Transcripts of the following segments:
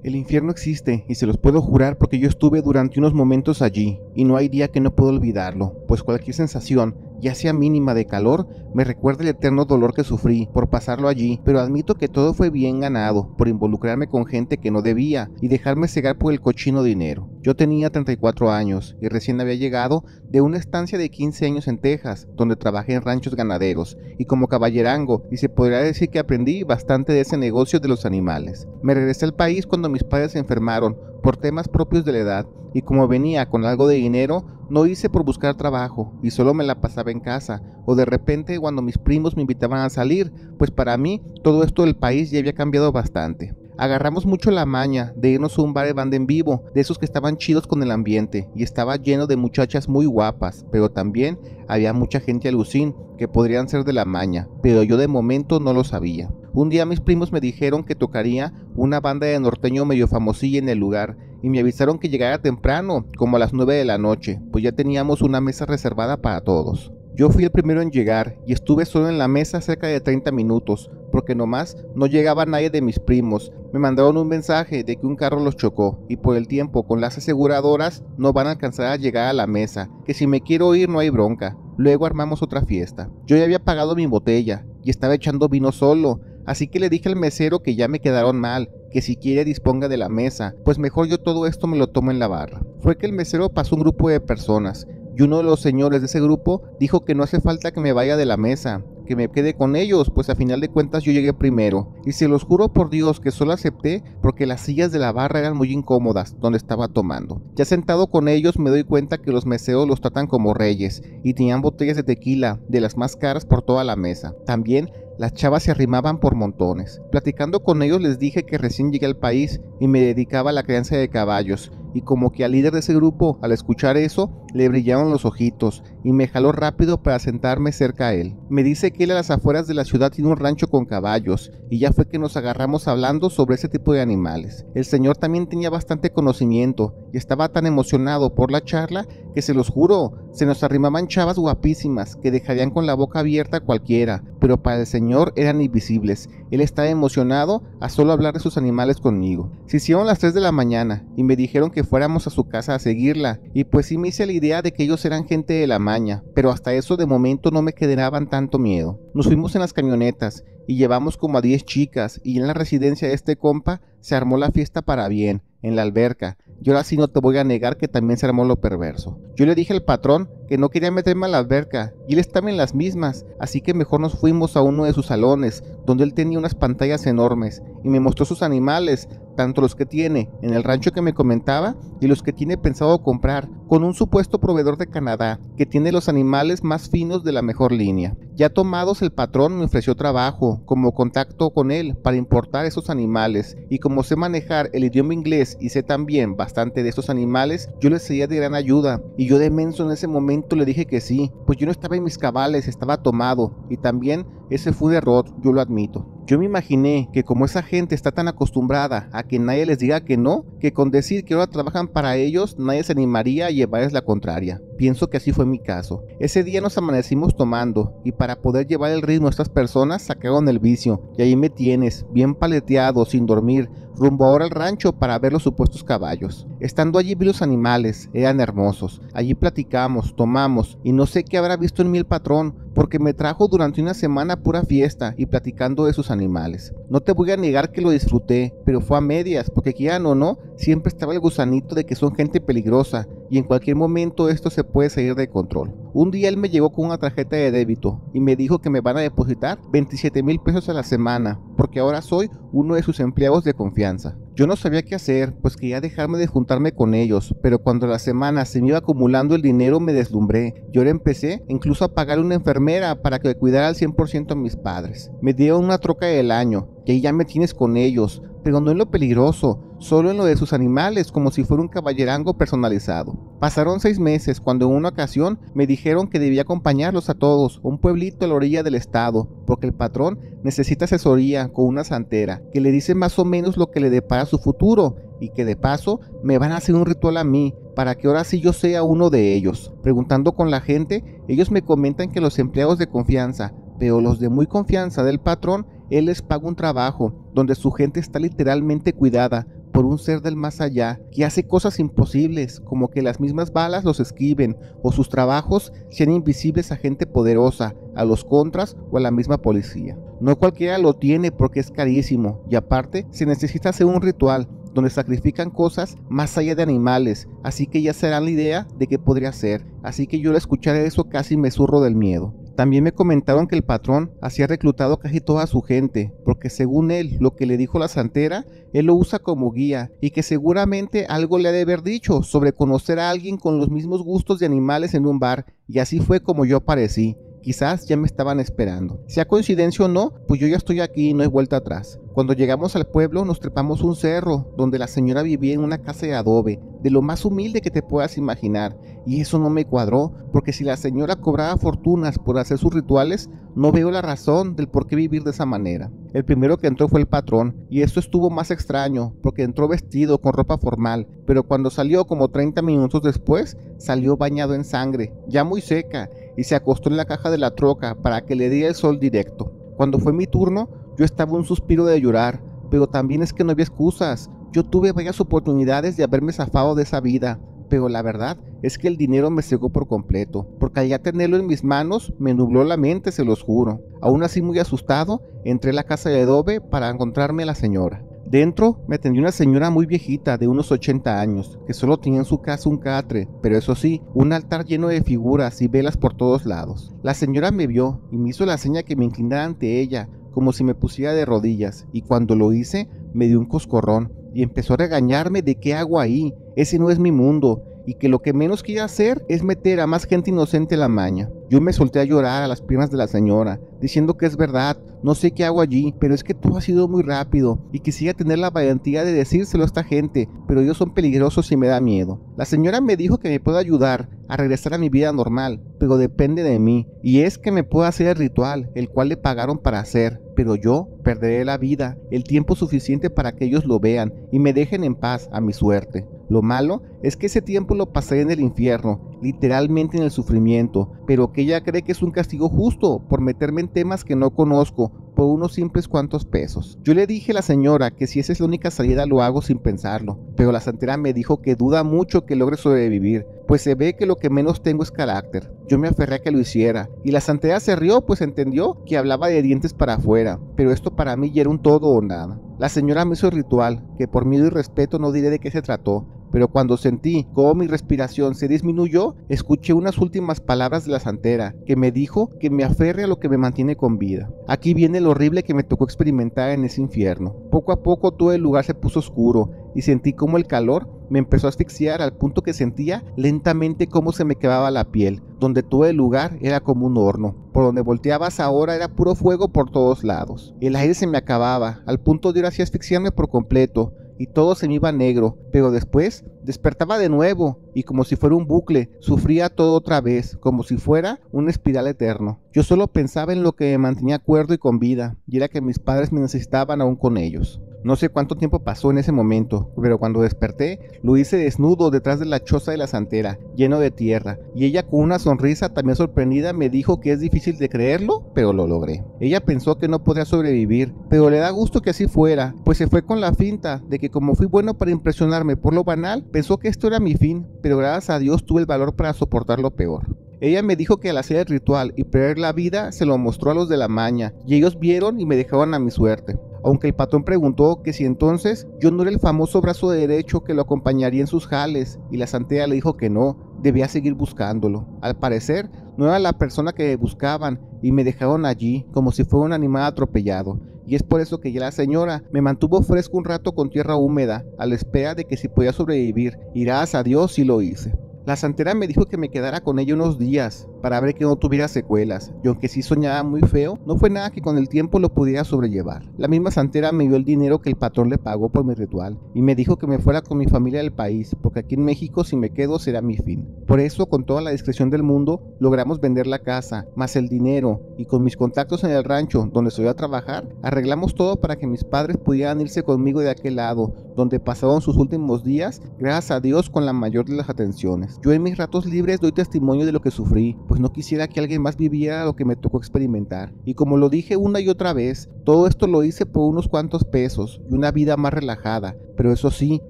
El infierno existe y se los puedo jurar porque yo estuve durante unos momentos allí y no hay día que no puedo olvidarlo, pues cualquier sensación, ya sea mínima de calor, me recuerda el eterno dolor que sufrí por pasarlo allí, pero admito que todo fue bien ganado por involucrarme con gente que no debía y dejarme cegar por el cochino dinero. Yo tenía 34 años y recién había llegado de una estancia de 15 años en Texas, donde trabajé en ranchos ganaderos y como caballerango, y se podría decir que aprendí bastante de ese negocio de los animales. Me regresé al país cuando mis padres se enfermaron por temas propios de la edad, y como venía con algo de dinero, no hice por buscar trabajo y solo me la pasaba en casa, o de repente cuando mis primos me invitaban a salir, pues para mí todo esto del país ya había cambiado bastante. Agarramos mucho la maña de irnos a un bar de banda en vivo, de esos que estaban chidos con el ambiente, y estaba lleno de muchachas muy guapas, pero también había mucha gente alucin que podrían ser de la maña, pero yo de momento no lo sabía. Un día mis primos me dijeron que tocaría una banda de norteño medio famosilla en el lugar, y me avisaron que llegara temprano, como a las 9 de la noche, pues ya teníamos una mesa reservada para todos. Yo fui el primero en llegar y estuve solo en la mesa cerca de 30 minutos, porque nomás no llegaba nadie de mis primos. Me mandaron un mensaje de que un carro los chocó y por el tiempo con las aseguradoras no van a alcanzar a llegar a la mesa, que si me quiero ir no hay bronca. Luego armamos otra fiesta. Yo ya había pagado mi botella y estaba echando vino solo, así que le dije al mesero que ya me quedaron mal, que si quiere disponga de la mesa, pues mejor yo todo esto me lo tomo en la barra. Fue que el mesero pasó un grupo de personas, y uno de los señores de ese grupo dijo que no hace falta que me vaya de la mesa, que me quede con ellos, pues a final de cuentas yo llegué primero, y se los juro por Dios que solo acepté porque las sillas de la barra eran muy incómodas donde estaba tomando. Ya sentado con ellos me doy cuenta que los meseros los tratan como reyes, y tenían botellas de tequila, de las más caras, por toda la mesa. También las chavas se arrimaban por montones. Platicando con ellos les dije que recién llegué al país y me dedicaba a la crianza de caballos, y como que al líder de ese grupo, al escuchar eso, le brillaron los ojitos y me jaló rápido para sentarme cerca a él. Me dice que él a las afueras de la ciudad tiene un rancho con caballos, y ya fue que nos agarramos hablando sobre ese tipo de animales. El señor también tenía bastante conocimiento y estaba tan emocionado por la charla que se los juro, se nos arrimaban chavas guapísimas que dejarían con la boca abierta a cualquiera, pero para el señor eran invisibles. Él estaba emocionado a solo hablar de sus animales conmigo. Se hicieron las 3 de la mañana y me dijeron que fuéramos a su casa a seguirla, y pues sí me hice la idea de que ellos eran gente de la maña, pero hasta eso de momento no me generaban tanto miedo. Nos fuimos en las camionetas y llevamos como a 10 chicas, y en la residencia de este compa se armó la fiesta para bien, en la alberca. Y ahora sí no te voy a negar que también se armó lo perverso. Yo le dije al patrón que no quería meterme a la alberca y él estaba en las mismas, así que mejor nos fuimos a uno de sus salones, donde él tenía unas pantallas enormes y me mostró sus animales, tanto los que tiene en el rancho que me comentaba y los que tiene pensado comprar con un supuesto proveedor de Canadá que tiene los animales más finos de la mejor línea. Ya tomados, el patrón me ofreció trabajo como contacto con él para importar esos animales, y como sé manejar el idioma inglés y sé también bastante de estos animales, yo les sería de gran ayuda, y yo de menso en ese momento le dije que sí, pues yo no estaba en mis cabales, estaba tomado, y también ese fue un error, yo lo admito. Yo me imaginé que como esa gente está tan acostumbrada a que nadie les diga que no, que con decir que ahora trabajan para ellos, nadie se animaría a llevarles la contraria. Pienso que así fue mi caso. Ese día nos amanecimos tomando, y para poder llevar el ritmo a estas personas sacaron el vicio, y ahí me tienes, bien paleteado, sin dormir, rumbo ahora al rancho para ver los supuestos caballos. Estando allí vi los animales, eran hermosos. Allí platicamos, tomamos, y no sé qué habrá visto en mí el patrón, porque me trajo durante una semana pura fiesta y platicando de sus animales. No te voy a negar que lo disfruté, pero fue a medias, porque quieran o no, siempre estaba el gusanito de que son gente peligrosa, y en cualquier momento esto se puede salir de control. Un día él me llegó con una tarjeta de débito y me dijo que me van a depositar 27,000 pesos a la semana, porque ahora soy uno de sus empleados de confianza. Yo no sabía qué hacer, pues quería dejarme de juntarme con ellos, pero cuando la semana se me iba acumulando el dinero me deslumbré. Yo ahora empecé incluso a pagar una enfermera para que cuidara al 100% a mis padres. Me dieron una troca del año, y ahí ya me tienes con ellos, pero no en lo peligroso, solo en lo de sus animales, como si fuera un caballerango personalizado. Pasaron 6 meses cuando en una ocasión me dijeron que debía acompañarlos a todos a un pueblito a la orilla del estado, porque el patrón necesita asesoría con una santera que le dice más o menos lo que le depara su futuro, y que de paso me van a hacer un ritual a mí para que ahora sí yo sea uno de ellos. Preguntando con la gente, ellos me comentan que los empleados de confianza, pero los de muy confianza del patrón, él les paga un trabajo donde su gente está literalmente cuidada por un ser del más allá que hace cosas imposibles, como que las mismas balas los esquiven o sus trabajos sean invisibles a gente poderosa, a los contras o a la misma policía. No cualquiera lo tiene porque es carísimo y aparte se necesita hacer un ritual donde sacrifican cosas más allá de animales, así que ya se harán la idea de qué podría ser, así que yo al escuchar eso casi me zurro del miedo. También me comentaron que el patrón hacía reclutado casi toda su gente, porque según él, lo que le dijo la santera, él lo usa como guía, y que seguramente algo le ha de haber dicho sobre conocer a alguien con los mismos gustos de animales en un bar, y así fue como yo aparecí. Quizás ya me estaban esperando. Sea coincidencia o no, pues yo ya estoy aquí y no hay vuelta atrás. Cuando llegamos al pueblo nos trepamos un cerro donde la señora vivía en una casa de adobe, de lo más humilde que te puedas imaginar, y eso no me cuadró, porque si la señora cobraba fortunas por hacer sus rituales, no veo la razón del por qué vivir de esa manera. El primero que entró fue el patrón, y esto estuvo más extraño, porque entró vestido con ropa formal, pero cuando salió como 30 minutos después, salió bañado en sangre, ya muy seca, y se acostó en la caja de la troca para que le diera el sol directo. Cuando fue mi turno, yo estaba un suspiro de llorar, pero también es que no había excusas. Yo tuve varias oportunidades de haberme zafado de esa vida, pero la verdad es que el dinero me cegó por completo, porque al ya tenerlo en mis manos me nubló la mente, se los juro. Aún así muy asustado, entré a la casa de adobe para encontrarme a la señora. Dentro me atendió una señora muy viejita de unos 80 años, que solo tenía en su casa un catre, pero eso sí, un altar lleno de figuras y velas por todos lados. La señora me vio y me hizo la seña que me inclinara ante ella, como si me pusiera de rodillas, y cuando lo hice, me dio un coscorrón y empezó a regañarme de qué hago ahí, ese no es mi mundo, y que lo que menos quiero hacer es meter a más gente inocente en la maña. Yo me solté a llorar a las piernas de la señora, diciendo que es verdad, no sé qué hago allí, pero es que todo ha sido muy rápido, y quisiera tener la valentía de decírselo a esta gente, pero ellos son peligrosos y me da miedo. La señora me dijo que me puede ayudar a regresar a mi vida normal, pero depende de mí, y es que me pueda hacer el ritual, el cual le pagaron para hacer, pero yo perderé la vida, el tiempo suficiente para que ellos lo vean y me dejen en paz a mi suerte. Lo malo es que ese tiempo lo pasaré en el infierno, literalmente en el sufrimiento, pero que ella cree que es un castigo justo por meterme en temas que no conozco por unos simples cuantos pesos. Yo le dije a la señora que si esa es la única salida lo hago sin pensarlo, pero la santera me dijo que duda mucho que logre sobrevivir, pues se ve que lo que menos tengo es carácter. Yo me aferré a que lo hiciera, y la santera se rió pues entendió que hablaba de dientes para afuera, pero esto para mí ya era un todo o nada. La señora me hizo el ritual, que por miedo y respeto no diré de qué se trató, pero cuando sentí cómo mi respiración se disminuyó, escuché unas últimas palabras de la santera, que me dijo que me aferre a lo que me mantiene con vida. Aquí viene lo horrible que me tocó experimentar en ese infierno. Poco a poco todo el lugar se puso oscuro, y sentí como el calor me empezó a asfixiar al punto que sentía lentamente cómo se me quemaba la piel, donde todo el lugar era como un horno. Por donde volteabas ahora era puro fuego por todos lados. El aire se me acababa, al punto de ir así asfixiarme por completo, y todo se me iba negro, pero después despertaba de nuevo, y como si fuera un bucle, sufría todo otra vez, como si fuera un espiral eterno. Yo solo pensaba en lo que me mantenía cuerdo y con vida, y era que mis padres me necesitaban aún con ellos. No sé cuánto tiempo pasó en ese momento, pero cuando desperté, lo hice desnudo detrás de la choza de la santera, lleno de tierra, y ella con una sonrisa también sorprendida me dijo que es difícil de creerlo, pero lo logré. Ella pensó que no podría sobrevivir, pero le da gusto que así fuera, pues se fue con la finta de que como fui bueno para impresionarme por lo banal, pensó que esto era mi fin, pero gracias a Dios tuve el valor para soportar lo peor. Ella me dijo que al hacer el ritual y perder la vida se lo mostró a los de la maña, y ellos vieron y me dejaron a mi suerte. Aunque el patrón preguntó que si entonces yo no era el famoso brazo derecho que lo acompañaría en sus jales, y la santera le dijo que no, debía seguir buscándolo. Al parecer no era la persona que buscaban y me dejaron allí como si fuera un animal atropellado, y es por eso que ya la señora me mantuvo fresco un rato con tierra húmeda a la espera de que si podía sobrevivir, y gracias a Dios sí lo hice. La santera me dijo que me quedara con ella unos días para ver que no tuviera secuelas, y aunque sí soñaba muy feo, no fue nada que con el tiempo lo pudiera sobrellevar. La misma santera me dio el dinero que el patrón le pagó por mi ritual, y me dijo que me fuera con mi familia del país, porque aquí en México si me quedo será mi fin. Por eso, con toda la discreción del mundo, logramos vender la casa, más el dinero, y con mis contactos en el rancho donde solía trabajar, arreglamos todo para que mis padres pudieran irse conmigo de aquel lado, donde pasaron sus últimos días, gracias a Dios con la mayor de las atenciones. situaciones. Yo en mis ratos libres doy testimonio de lo que sufrí, pues no quisiera que alguien más viviera lo que me tocó experimentar. Y como lo dije una y otra vez, todo esto lo hice por unos cuantos pesos y una vida más relajada, pero eso sí,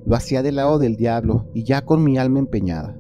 lo hacía del lado del diablo y ya con mi alma empeñada.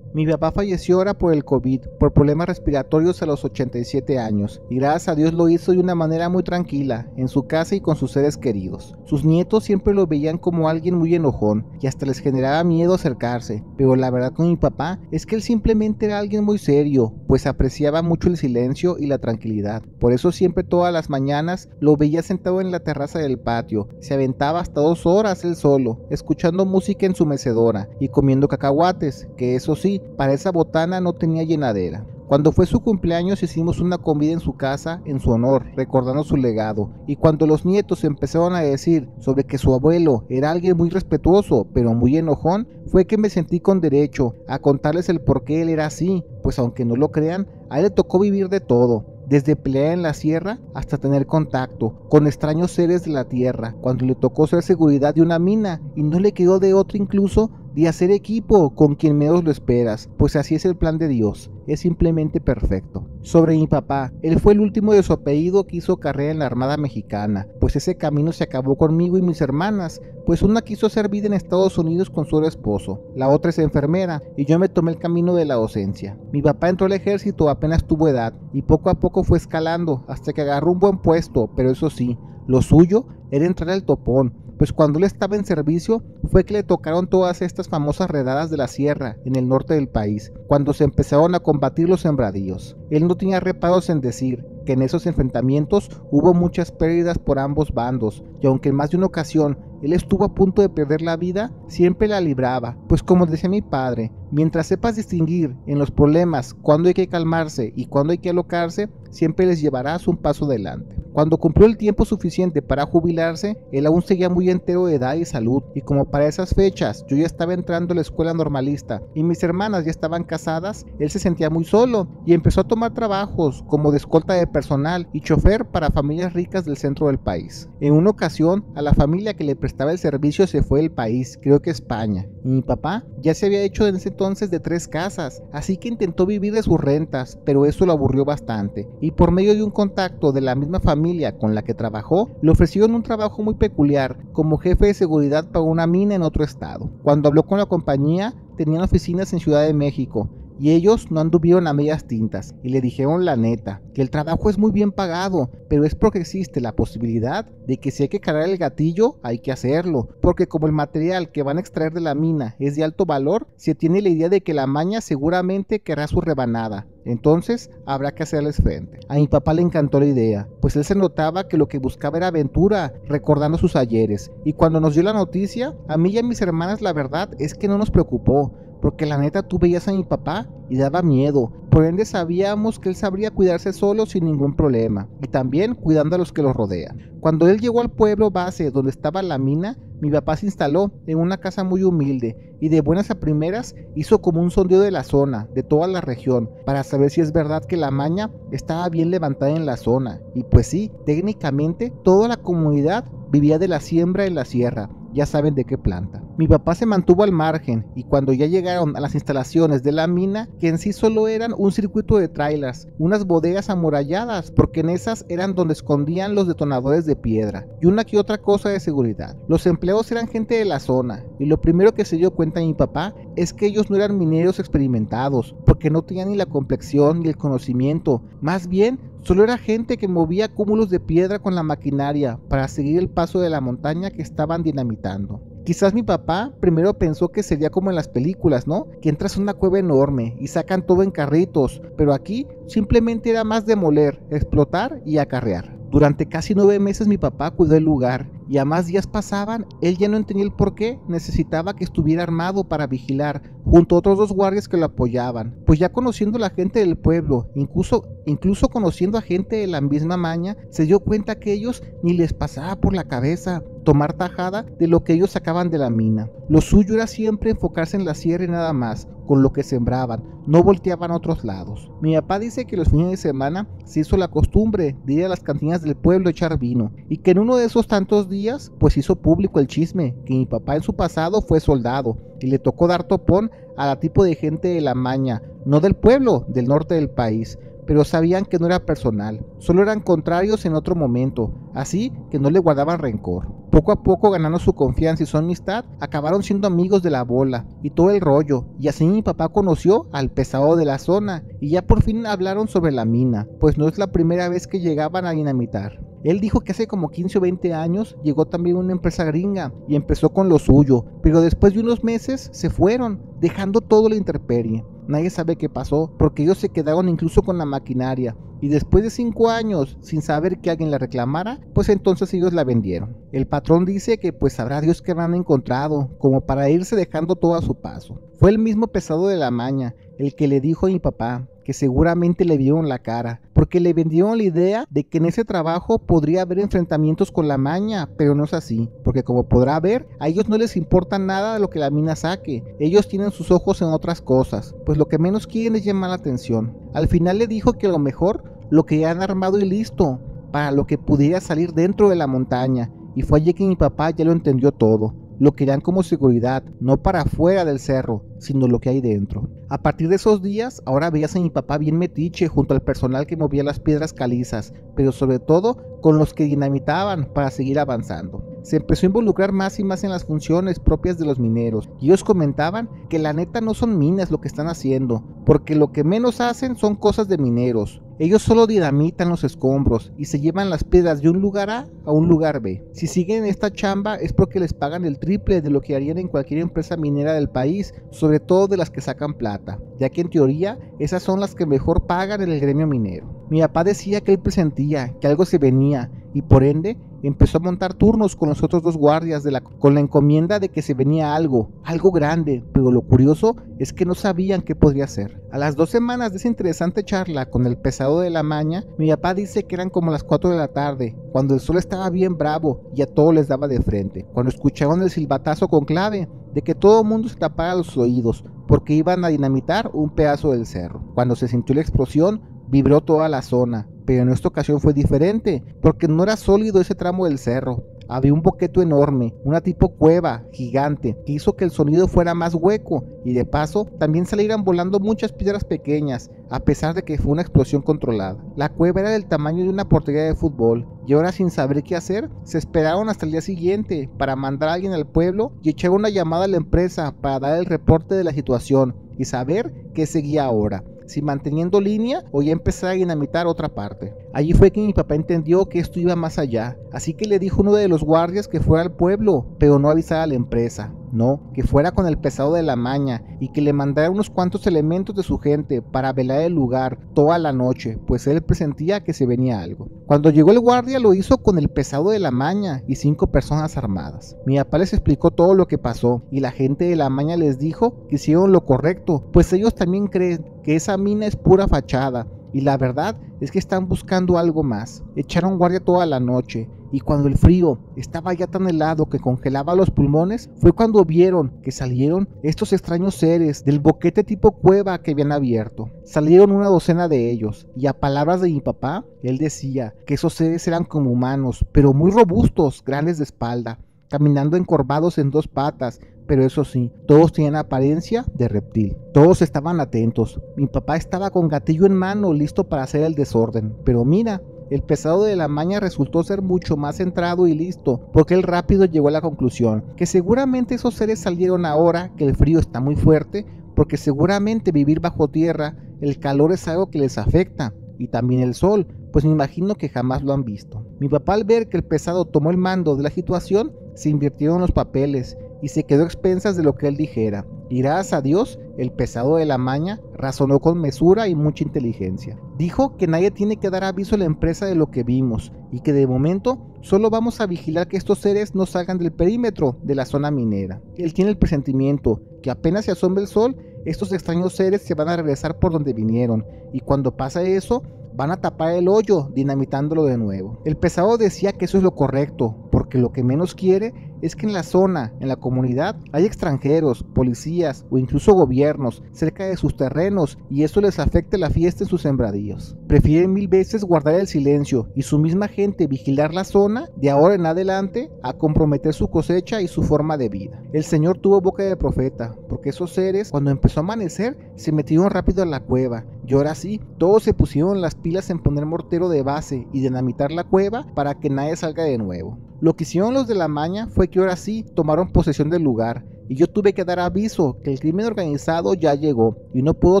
Mi papá falleció ahora por el COVID, por problemas respiratorios a los 87 años, y gracias a Dios lo hizo de una manera muy tranquila, en su casa y con sus seres queridos. Sus nietos siempre lo veían como alguien muy enojón, y hasta les generaba miedo acercarse, pero la verdad con mi papá es que él simplemente era alguien muy serio, pues apreciaba mucho el silencio y la tranquilidad. Por eso siempre todas las mañanas lo veía sentado en la terraza del patio, se aventaba hasta 2 horas él solo, escuchando música en su mecedora y comiendo cacahuates, que eso sí, para esa botana no tenía llenadera. Cuando fue su cumpleaños hicimos una comida en su casa en su honor, recordando su legado, y cuando los nietos empezaron a decir sobre que su abuelo era alguien muy respetuoso, pero muy enojón, fue que me sentí con derecho a contarles el por qué él era así, pues aunque no lo crean, a él le tocó vivir de todo, desde pelear en la sierra hasta tener contacto con extraños seres de la tierra, cuando le tocó ser seguridad de una mina y no le quedó de otra incluso de hacer equipo con quien menos lo esperas, pues así es el plan de Dios, es simplemente perfecto. Sobre mi papá, él fue el último de su apellido que hizo carrera en la Armada Mexicana, pues ese camino se acabó conmigo y mis hermanas, pues una quiso hacer vida en Estados Unidos con su esposo, la otra es enfermera y yo me tomé el camino de la docencia. Mi papá entró al ejército apenas tuvo edad y poco a poco fue escalando hasta que agarró un buen puesto, pero eso sí, lo suyo era entrar al topón, pues cuando él estaba en servicio fue que le tocaron todas estas famosas redadas de la sierra en el norte del país, cuando se empezaron a combatir los sembradíos. Él no tenía reparos en decir que en esos enfrentamientos hubo muchas pérdidas por ambos bandos, y aunque en más de una ocasión él estuvo a punto de perder la vida, siempre la libraba, pues como decía mi padre, mientras sepas distinguir en los problemas cuándo hay que calmarse y cuándo hay que alocarse, siempre les llevarás un paso adelante. Cuando cumplió el tiempo suficiente para jubilarse, él aún seguía muy entero de edad y salud, y como para esas fechas yo ya estaba entrando a la escuela normalista y mis hermanas ya estaban casadas, él se sentía muy solo y empezó a tomar trabajos como de escolta de personal y chofer para familias ricas del centro del país. En una ocasión, a la familia que le prestaba el servicio se fue del país, creo que España, y mi papá ya se había hecho en ese entonces de 3 casas, así que intentó vivir de sus rentas, pero eso lo aburrió bastante, y por medio de un contacto de la misma familia con la que trabajó, le ofrecieron un trabajo muy peculiar como jefe de seguridad para una mina en otro estado. Cuando habló con la compañía, tenían oficinas en Ciudad de México, y ellos no anduvieron a medias tintas y le dijeron la neta, que el trabajo es muy bien pagado, pero es porque existe la posibilidad de que si hay que cargar el gatillo, hay que hacerlo, porque como el material que van a extraer de la mina es de alto valor, se tiene la idea de que la maña seguramente querrá su rebanada, entonces habrá que hacerles frente. A mi papá le encantó la idea, pues él se notaba que lo que buscaba era aventura, recordando sus ayeres, y cuando nos dio la noticia, a mí y a mis hermanas la verdad es que no nos preocupó, porque la neta tú veías a mi papá y daba miedo, por ende sabíamos que él sabría cuidarse solo sin ningún problema, y también cuidando a los que lo rodean. Cuando él llegó al pueblo base donde estaba la mina, mi papá se instaló en una casa muy humilde y de buenas a primeras hizo como un sondeo de la zona, de toda la región, para saber si es verdad que la maña estaba bien levantada en la zona, y pues sí, técnicamente toda la comunidad vivía de la siembra en la sierra, ya saben de qué planta. Mi papá se mantuvo al margen y cuando ya llegaron a las instalaciones de la mina, que en sí solo eran un circuito de trailers, unas bodegas amuralladas, porque en esas eran donde escondían los detonadores de piedra y una que otra cosa de seguridad. Los empleados eran gente de la zona y lo primero que se dio cuenta mi papá es que ellos no eran mineros experimentados, porque no tenían ni la complexión ni el conocimiento, más bien solo era gente que movía cúmulos de piedra con la maquinaria para seguir el paso de la montaña que estaban dinamitando. Quizás mi papá primero pensó que sería como en las películas, ¿no? Que entras a una cueva enorme y sacan todo en carritos, pero aquí simplemente era más demoler, explotar y acarrear. Durante casi 9 meses mi papá cuidó el lugar y a más días pasaban, él ya no entendía el por qué necesitaba que estuviera armado para vigilar junto a otros 2 guardias que lo apoyaban, pues pues ya conociendo a la gente del pueblo, incluso conociendo a gente de la misma maña, se dio cuenta que ellos ni les pasaba por la cabeza tomar tajada de lo que ellos sacaban de la mina. Lo suyo era siempre enfocarse en la sierra y nada más, con lo que sembraban, no volteaban a otros lados. Mi papá dice que los fines de semana se hizo la costumbre de ir a las cantinas del pueblo a echar vino, y que en uno de esos tantos días pues hizo público el chisme, que mi papá en su pasado fue soldado, y le tocó dar topón a la tipo de gente de la maña, no del pueblo, del norte del país, pero sabían que no era personal, solo eran contrarios en otro momento, así que no le guardaban rencor. Poco a poco, ganando su confianza y su amistad, acabaron siendo amigos de la bola y todo el rollo, y así mi papá conoció al pesado de la zona, y ya por fin hablaron sobre la mina, pues no es la primera vez que llegaban a dinamitar. Él dijo que hace como 15 o 20 años llegó también una empresa gringa y empezó con lo suyo, pero después de unos meses se fueron, dejando todo a la intemperie. Nadie sabe qué pasó, porque ellos se quedaron incluso con la maquinaria, y después de 5 años, sin saber que alguien la reclamara, pues entonces ellos la vendieron. El patrón dice que pues sabrá Dios qué habrán encontrado, como para irse dejando todo a su paso. Fue el mismo pesado de la maña, el que le dijo a mi papá que seguramente le vieron la cara, porque le vendieron la idea de que en ese trabajo podría haber enfrentamientos con la maña, pero no es así, porque como podrá ver, a ellos no les importa nada de lo que la mina saque, ellos tienen sus ojos en otras cosas, pues lo que menos quieren es llamar la atención. Al final le dijo que a lo mejor lo que ya han armado y listo, para lo que pudiera salir dentro de la montaña, y fue allí que mi papá ya lo entendió todo. Lo querían como seguridad, no para afuera del cerro, sino lo que hay dentro. A partir de esos días, ahora veías a mi papá bien metiche junto al personal que movía las piedras calizas, pero sobre todo con los que dinamitaban para seguir avanzando. Se empezó a involucrar más y más en las funciones propias de los mineros, y ellos comentaban que la neta no son minas lo que están haciendo, porque lo que menos hacen son cosas de mineros. Ellos solo dinamitan los escombros y se llevan las piedras de un lugar A un lugar B. Si siguen esta chamba es porque les pagan el triple de lo que harían en cualquier empresa minera del país, sobre todo de las que sacan plata, ya que en teoría esas son las que mejor pagan en el gremio minero. Mi papá decía que él presentía que algo se venía y por ende empezó a montar turnos con los otros dos guardias con la encomienda de que se venía algo grande, pero lo curioso es que no sabían qué podría ser. A las 2 semanas de esa interesante charla con el pesado de la maña, mi papá dice que eran como las 4 de la tarde, cuando el sol estaba bien bravo y a todos les daba de frente, cuando escucharon el silbatazo con clave de que todo el mundo se tapara los oídos, porque iban a dinamitar un pedazo del cerro. Cuando se sintió la explosión, vibró toda la zona, pero en esta ocasión fue diferente, porque no era sólido ese tramo del cerro. Había un boqueto enorme, una tipo cueva gigante, que hizo que el sonido fuera más hueco, y de paso también salieran volando muchas piedras pequeñas, a pesar de que fue una explosión controlada. La cueva era del tamaño de una portería de fútbol, y ahora sin saber qué hacer, se esperaron hasta el día siguiente para mandar a alguien al pueblo y echar una llamada a la empresa para dar el reporte de la situación y saber qué seguía ahora, si manteniendo línea o ya empezar a dinamitar otra parte. Allí fue que mi papá entendió que esto iba más allá, así que le dijo a uno de los guardias que fuera al pueblo, pero no avisara a la empresa, no, que fuera con el pesado de la maña y que le mandara unos cuantos elementos de su gente para velar el lugar toda la noche, pues él presentía que se venía algo. Cuando llegó el guardia lo hizo con el pesado de la maña y 5 personas armadas. Mi papá les explicó todo lo que pasó y la gente de la maña les dijo que hicieron lo correcto, pues ellos también creen que esa mina es pura fachada y la verdad es que están buscando algo más. Echaron guardia toda la noche y cuando el frío estaba ya tan helado que congelaba los pulmones, fue cuando vieron que salieron estos extraños seres del boquete tipo cueva que habían abierto. Salieron una docena de ellos y a palabras de mi papá, él decía que esos seres eran como humanos, pero muy robustos, grandes de espalda, caminando encorvados en 2 patas, pero eso sí, todos tenían apariencia de reptil. Todos estaban atentos. Mi papá estaba con gatillo en mano, listo para hacer el desorden, pero mira, el pesado de la maña resultó ser mucho más centrado y listo, porque él rápido llegó a la conclusión que seguramente esos seres salieron ahora que el frío está muy fuerte, porque seguramente vivir bajo tierra, el calor es algo que les afecta, y también el sol, pues me imagino que jamás lo han visto. Mi papá, al ver que el pesado tomó el mando de la situación, se invirtieron los papeles y se quedó a expensas de lo que él dijera. y gracias a Dios, el pesado de la maña razonó con mesura y mucha inteligencia. Dijo que nadie tiene que dar aviso a la empresa de lo que vimos y que de momento solo vamos a vigilar que estos seres no salgan del perímetro de la zona minera. Él tiene el presentimiento que apenas se asome el sol, estos extraños seres se van a regresar por donde vinieron, y cuando pasa eso, van a tapar el hoyo dinamitándolo de nuevo. El pesado decía que eso es lo correcto, porque lo que menos quiere es que en la zona, en la comunidad, hay extranjeros, policías o incluso gobiernos cerca de sus terrenos y eso les afecte la fiesta en sus sembradíos. Prefieren 1000 veces guardar el silencio y su misma gente vigilar la zona de ahora en adelante a comprometer su cosecha y su forma de vida. El señor tuvo boca de profeta, porque esos seres, cuando empezó a amanecer, se metieron rápido a la cueva y ahora sí, todos se pusieron las pilas en poner mortero de base y dinamitar la cueva para que nadie salga de nuevo. Lo que hicieron los de la maña fue que ahora sí tomaron posesión del lugar y yo tuve que dar aviso que el crimen organizado ya llegó y no puedo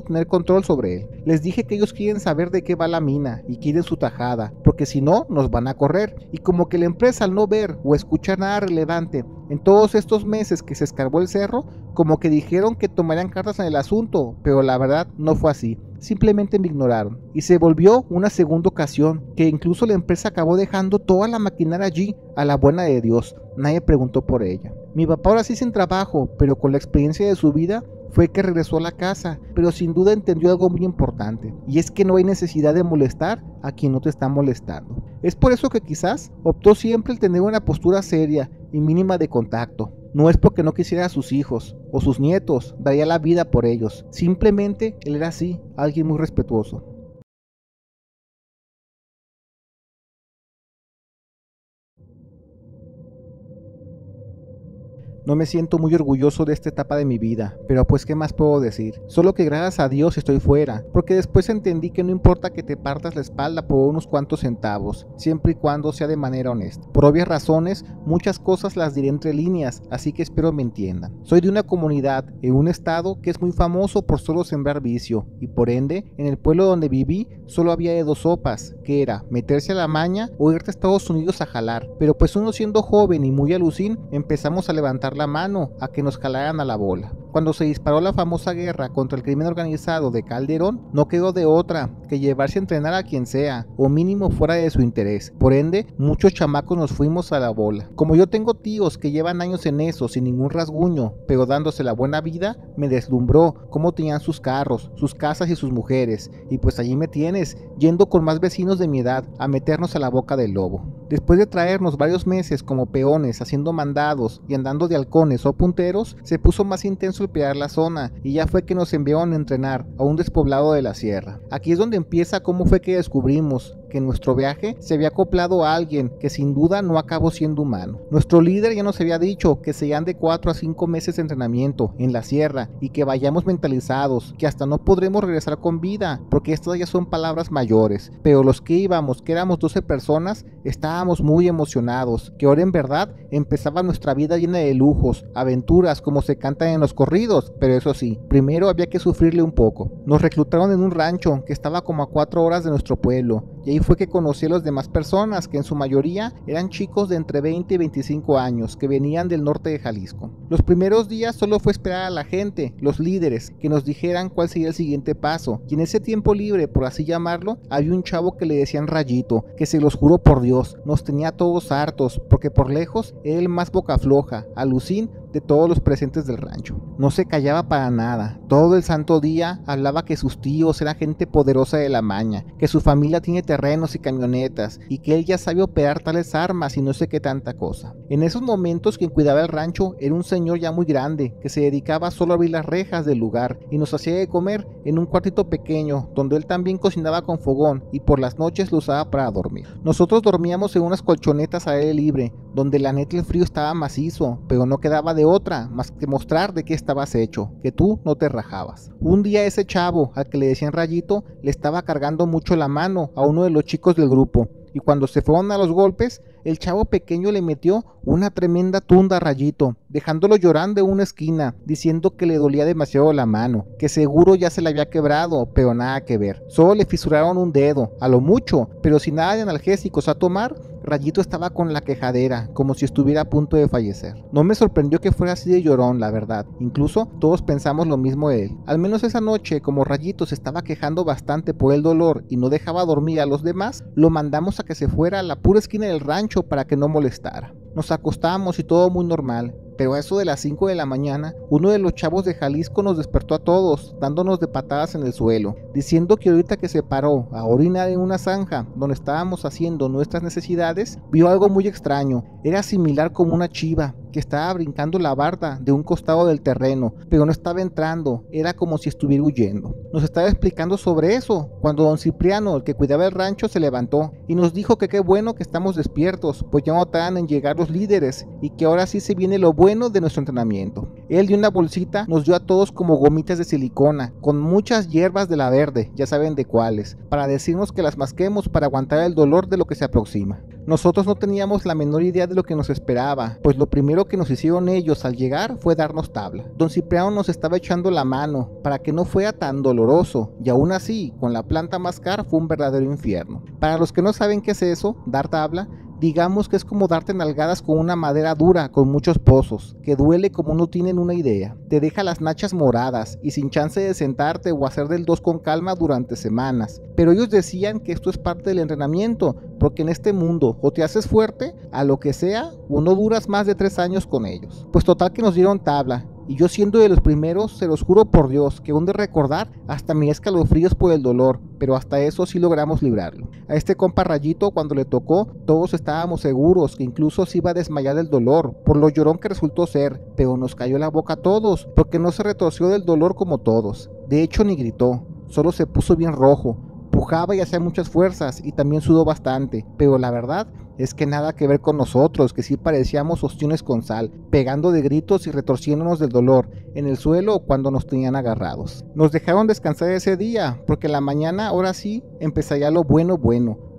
tener control sobre él. Les dije que ellos quieren saber de qué va la mina y quieren su tajada, porque si no nos van a correr, y como que la empresa al no ver o escuchar nada relevante en todos estos meses que se escarbó el cerro, como que dijeron que tomarían cartas en el asunto, pero la verdad no fue así. Simplemente me ignoraron y se volvió una segunda ocasión que incluso la empresa acabó dejando toda la maquinaria allí a la buena de Dios. Nadie preguntó por ella. Mi papá ahora sí sin trabajo, pero con la experiencia de su vida fue que regresó a la casa, pero sin duda entendió algo muy importante, y es que no hay necesidad de molestar a quien no te está molestando. Es por eso que quizás optó siempre el tener una postura seria y mínima de contacto. No es porque no quisiera a sus hijos o sus nietos, daría la vida por ellos. Simplemente él era así, alguien muy respetuoso. No me siento muy orgulloso de esta etapa de mi vida, pero pues qué más puedo decir. Solo que gracias a Dios estoy fuera, porque después entendí que no importa que te partas la espalda por unos cuantos centavos, siempre y cuando sea de manera honesta. Por obvias razones, muchas cosas las diré entre líneas, así que espero me entiendan. Soy de una comunidad, en un estado que es muy famoso por solo sembrar vicio, y por ende, en el pueblo donde viví, solo había de dos sopas, que era meterse a la maña o irte a Estados Unidos a jalar. Pero pues uno siendo joven y muy alucín, empezamos a levantar la mano a que nos jalaran a la bola. Cuando se disparó la famosa guerra contra el crimen organizado de Calderón, no quedó de otra que llevarse a entrenar a quien sea, o mínimo fuera de su interés. Por ende, muchos chamacos nos fuimos a la bola. Como yo tengo tíos que llevan años en eso sin ningún rasguño, pero dándose la buena vida, me deslumbró cómo tenían sus carros, sus casas y sus mujeres, y pues allí me tienes, yendo con más vecinos de mi edad a meternos a la boca del lobo. Después de traernos varios meses como peones haciendo mandados y andando de halcones o punteros, se puso más intenso el pelear la zona y ya fue que nos enviaron a entrenar a un despoblado de la sierra. Aquí es donde empieza cómo fue que descubrimos que en nuestro viaje se había acoplado a alguien que sin duda no acabó siendo humano. Nuestro líder ya nos había dicho que serían de 4 a 5 meses de entrenamiento en la sierra y que vayamos mentalizados, que hasta no podremos regresar con vida, porque estas ya son palabras mayores, pero los que íbamos, que éramos 12 personas, estábamos muy emocionados, que ahora en verdad empezaba nuestra vida llena de lujos, aventuras como se cantan en los corridos, pero eso sí, primero había que sufrirle un poco. Nos reclutaron en un rancho que estaba como a 4 horas de nuestro pueblo, y ahí fue que conocí a las demás personas, que en su mayoría eran chicos de entre 20 y 25 años, que venían del norte de Jalisco. Los primeros días solo fue esperar a la gente, los líderes, que nos dijeran cuál sería el siguiente paso, y en ese tiempo libre, por así llamarlo, había un chavo que le decían Rayito, que se los juro por Dios, nos tenía todos hartos, porque por lejos era el más boca floja, alucín de todos los presentes del rancho. No se callaba para nada, todo el santo día hablaba que sus tíos eran gente poderosa de la maña, que su familia tiene terrenos y camionetas, y que él ya sabe operar tales armas y no sé qué tanta cosa. En esos momentos quien cuidaba el rancho era un señor ya muy grande, que se dedicaba solo a abrir las rejas del lugar, y nos hacía de comer en un cuartito pequeño, donde él también cocinaba con fogón, y por las noches lo usaba para dormir. Nosotros dormíamos en unas colchonetas al aire libre, donde la neta el frío estaba macizo, pero no quedaba de otra más que mostrar de qué estabas hecho, que tú no te rajabas. Un día ese chavo, al que le decían Rayito, le estaba cargando mucho la mano a uno de los chicos del grupo, y cuando se fueron a los golpes, el chavo pequeño le metió una tremenda tunda a Rayito, dejándolo llorando en una esquina, diciendo que le dolía demasiado la mano, que seguro ya se le había quebrado, pero nada que ver. Solo le fisuraron un dedo, a lo mucho, pero sin nada de analgésicos a tomar. Rayito estaba con la quejadera, como si estuviera a punto de fallecer. No me sorprendió que fuera así de llorón, la verdad. Incluso todos pensamos lo mismo de él. Al menos esa noche, como Rayito se estaba quejando bastante por el dolor y no dejaba dormir a los demás, lo mandamos a que se fuera a la pura esquina del rancho para que no molestara. Nos acostamos y todo muy normal, pero a eso de las 5 de la mañana, uno de los chavos de Jalisco nos despertó a todos, dándonos de patadas en el suelo, diciendo que ahorita que se paró a orinar en una zanja donde estábamos haciendo nuestras necesidades, vio algo muy extraño. Era similar como una chiva que estaba brincando la barda de un costado del terreno, pero no estaba entrando, era como si estuviera huyendo. Nos estaba explicando sobre eso, cuando don Cipriano, el que cuidaba el rancho, se levantó y nos dijo que qué bueno que estamos despiertos, pues ya no tardan en llegar los líderes y que ahora sí se viene lo bueno de nuestro entrenamiento. Él de una bolsita nos dio a todos como gomitas de silicona, con muchas hierbas de la verde, ya saben de cuáles, para decirnos que las masquemos para aguantar el dolor de lo que se aproxima. Nosotros no teníamos la menor idea de lo que nos esperaba, pues lo primero que nos hicieron ellos al llegar fue darnos tabla. Don Cipriano nos estaba echando la mano para que no fuera tan doloroso, y aún así, con la planta mascar fue un verdadero infierno. Para los que no saben qué es eso, dar tabla, digamos que es como darte nalgadas con una madera dura con muchos pozos, que duele como no tienen una idea. Te deja las nachas moradas y sin chance de sentarte o hacer del 2 con calma durante semanas. Pero ellos decían que esto es parte del entrenamiento, porque en este mundo o te haces fuerte, a lo que sea, o no duras más de 3 años con ellos. Pues total que nos dieron tabla. Y yo siendo de los primeros, se los juro por Dios, que aún de recordar, hasta me escalofríos por el dolor, pero hasta eso sí logramos librarlo. A este compa Rayito, cuando le tocó, todos estábamos seguros que incluso se iba a desmayar del dolor, por lo llorón que resultó ser, pero nos cayó la boca a todos, porque no se retorció del dolor como todos. De hecho ni gritó, solo se puso bien rojo, pujaba y hacía muchas fuerzas y también sudó bastante, pero la verdad es que nada que ver con nosotros, que sí parecíamos ostiones con sal, pegando de gritos y retorciéndonos del dolor en el suelo cuando nos tenían agarrados. Nos dejaron descansar ese día, porque en la mañana ahora sí empezaría lo bueno.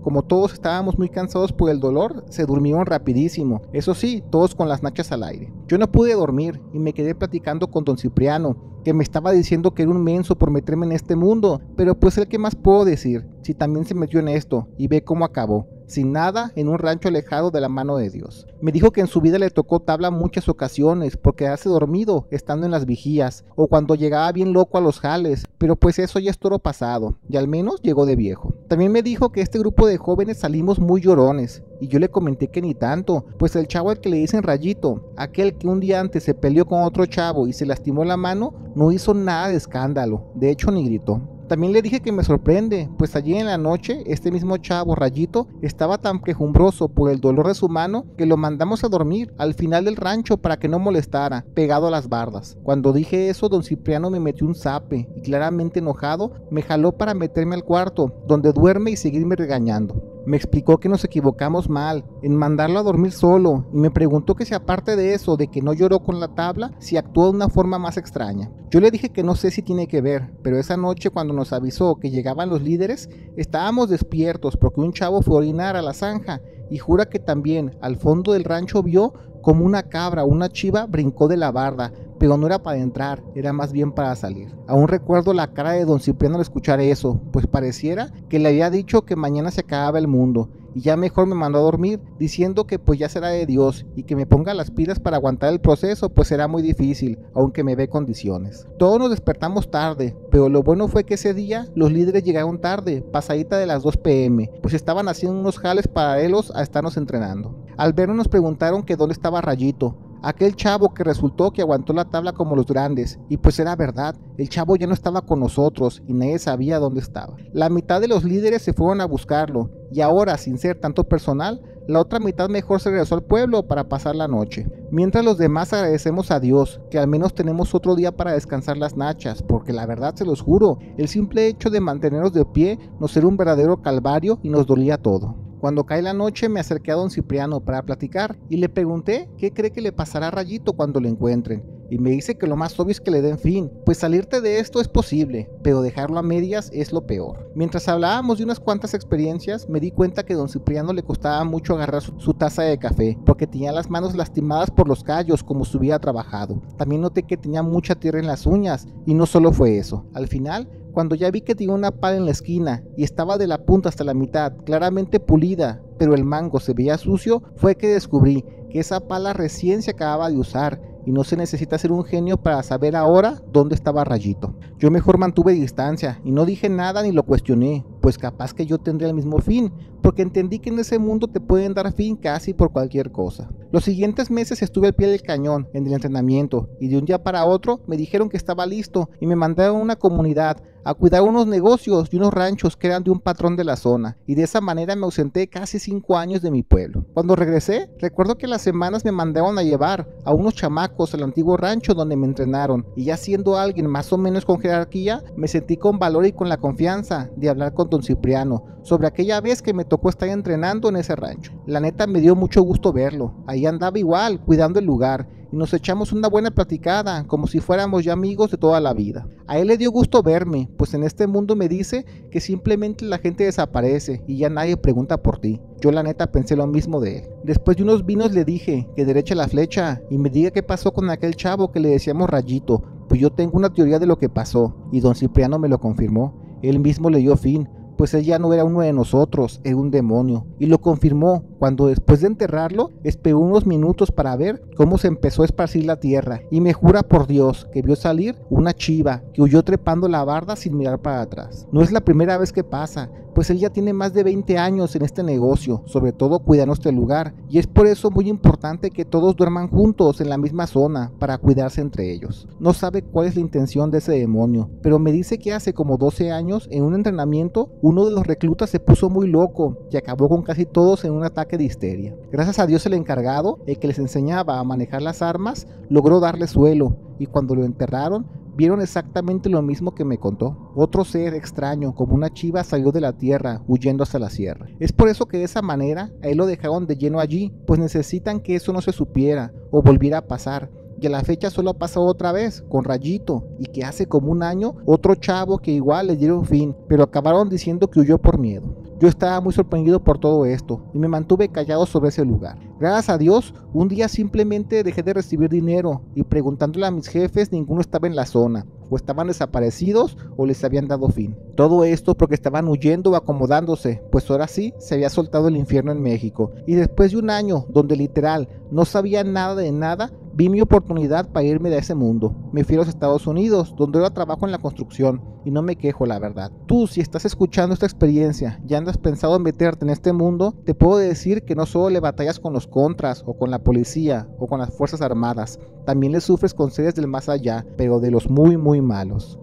Como todos estábamos muy cansados por el dolor, se durmieron rapidísimo, eso sí, todos con las nachas al aire. Yo no pude dormir y me quedé platicando con don Cipriano, que me estaba diciendo que era un menso por meterme en este mundo, pero pues el que más puedo decir, si también se metió en esto y ve cómo acabó, sin nada, en un rancho alejado de la mano de Dios. Me dijo que en su vida le tocó tabla muchas ocasiones por quedarse dormido estando en las vigías o cuando llegaba bien loco a los jales, pero pues eso ya es toro pasado y al menos llegó de viejo. También me dijo que este grupo de jóvenes salimos muy llorones y yo le comenté que ni tanto, pues el chavo al que le dicen Rayito, aquel que un día antes se peleó con otro chavo y se lastimó la mano, no hizo nada de escándalo, de hecho ni gritó. También le dije que me sorprende, pues allí en la noche este mismo chavo Rayito estaba tan quejumbroso por el dolor de su mano que lo mandamos a dormir al final del rancho para que no molestara, pegado a las bardas. Cuando dije eso, don Cipriano me metió un zape y claramente enojado me jaló para meterme al cuarto donde duerme y seguirme regañando. Me explicó que nos equivocamos mal en mandarlo a dormir solo y me preguntó que si aparte de eso, de que no lloró con la tabla, si actuó de una forma más extraña. Yo le dije que no sé si tiene que ver, pero esa noche cuando nos avisó que llegaban los líderes, estábamos despiertos porque un chavo fue a orinar a la zanja y jura que también al fondo del rancho vio como una cabra o una chiva brincó de la barda, pero no era para entrar, era más bien para salir. Aún recuerdo la cara de don Cipriano al escuchar eso, pues pareciera que le había dicho que mañana se acababa el mundo, y ya mejor me mandó a dormir, diciendo que pues ya será de Dios, y que me ponga las pilas para aguantar el proceso, pues será muy difícil, aunque me ve condiciones. Todos nos despertamos tarde, pero lo bueno fue que ese día los líderes llegaron tarde, pasadita de las 2 p.m., pues estaban haciendo unos jales paralelos a estarnos entrenando. Al vernos nos preguntaron que dónde estaba Rayito, aquel chavo que resultó que aguantó la tabla como los grandes, y pues era verdad, el chavo ya no estaba con nosotros y nadie sabía dónde estaba. La mitad de los líderes se fueron a buscarlo, y ahora, sin ser tanto personal, la otra mitad mejor se regresó al pueblo para pasar la noche. Mientras los demás agradecemos a Dios, que al menos tenemos otro día para descansar las nachas, porque la verdad se los juro, el simple hecho de mantenernos de pie nos era un verdadero calvario y nos dolía todo. Cuando cae la noche me acerqué a don Cipriano para platicar y le pregunté qué cree que le pasará a Rayito cuando lo encuentren. y me dice que lo más obvio es que le den fin, pues salirte de esto es posible, pero dejarlo a medias es lo peor. Mientras hablábamos de unas cuantas experiencias, me di cuenta que don Cipriano le costaba mucho agarrar su taza de café, porque tenía las manos lastimadas por los callos como si hubiera trabajado. También noté que tenía mucha tierra en las uñas, y no solo fue eso. Al final, cuando ya vi que tenía una pala en la esquina y estaba de la punta hasta la mitad, claramente pulida, pero el mango se veía sucio, fue que descubrí que esa pala recién se acababa de usar y no se necesita ser un genio para saber ahora dónde estaba Rayito. Yo mejor mantuve distancia y no dije nada ni lo cuestioné, pues capaz que yo tendría el mismo fin, porque entendí que en ese mundo te pueden dar fin casi por cualquier cosa. Los siguientes meses estuve al pie del cañón en el entrenamiento y de un día para otro me dijeron que estaba listo y me mandaron a una comunidad a cuidar unos negocios y unos ranchos que eran de un patrón de la zona, y de esa manera me ausenté casi 5 años de mi pueblo. Cuando regresé, recuerdo que las semanas me mandaron a llevar a unos chamacos al antiguo rancho donde me entrenaron, y ya siendo alguien más o menos con jerarquía, me sentí con valor y con la confianza de hablar con don Cipriano sobre aquella vez que me tocó estar entrenando en ese rancho. La neta me dio mucho gusto verlo, ahí andaba igual, cuidando el lugar, y nos echamos una buena platicada, como si fuéramos ya amigos de toda la vida. A él le dio gusto verme, pues en este mundo me dice que simplemente la gente desaparece y ya nadie pregunta por ti. Yo la neta pensé lo mismo de él. Después de unos vinos le dije que derecha la flecha y me diga qué pasó con aquel chavo que le decíamos Rayito, pues yo tengo una teoría de lo que pasó, y don Cipriano me lo confirmó. Él mismo le dio fin, pues él ya no era uno de nosotros, era un demonio, y lo confirmó cuando después de enterrarlo esperó unos minutos para ver cómo se empezó a esparcir la tierra, y me jura por Dios que vio salir una chiva que huyó trepando la barda sin mirar para atrás. No es la primera vez que pasa, pues él ya tiene más de 20 años en este negocio, sobre todo cuidando este lugar, y es por eso muy importante que todos duerman juntos en la misma zona para cuidarse entre ellos. No sabe cuál es la intención de ese demonio, pero me dice que hace como 12 años en un entrenamiento uno de los reclutas se puso muy loco y acabó con casi todos en un ataque de histeria. Gracias a Dios el encargado, el que les enseñaba a manejar las armas, logró darle suelo, y cuando lo enterraron vieron exactamente lo mismo que me contó. Otro ser extraño, como una chiva, salió de la tierra, huyendo hacia la sierra. Es por eso que de esa manera a él lo dejaron de lleno allí, pues necesitan que eso no se supiera o volviera a pasar. Y a la fecha solo ha pasado otra vez, con Rayito, y que hace como un año otro chavo que igual le dieron fin, pero acabaron diciendo que huyó por miedo. Yo estaba muy sorprendido por todo esto y me mantuve callado sobre ese lugar. Gracias a Dios, un día simplemente dejé de recibir dinero y preguntándole a mis jefes, ninguno estaba en la zona, o estaban desaparecidos o les habían dado fin. Todo esto porque estaban huyendo o acomodándose, pues ahora sí se había soltado el infierno en México. Y después de un año donde literal no sabía nada de nada, vi mi oportunidad para irme de ese mundo. Me fui a los Estados Unidos, donde ahora trabajo en la construcción, y no me quejo, la verdad. Tú, si estás escuchando esta experiencia y andas pensado en meterte en este mundo, te puedo decir que no solo le batallas con los contras, o con la policía, o con las fuerzas armadas, también le sufres con seres del más allá, pero de los muy malos.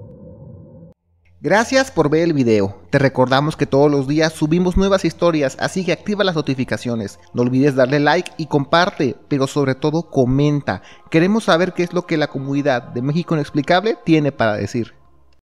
Gracias por ver el video. Te recordamos que todos los días subimos nuevas historias, así que activa las notificaciones. No olvides darle like y comparte, pero sobre todo comenta. Queremos saber qué es lo que la comunidad de México Inexplicable tiene para decir.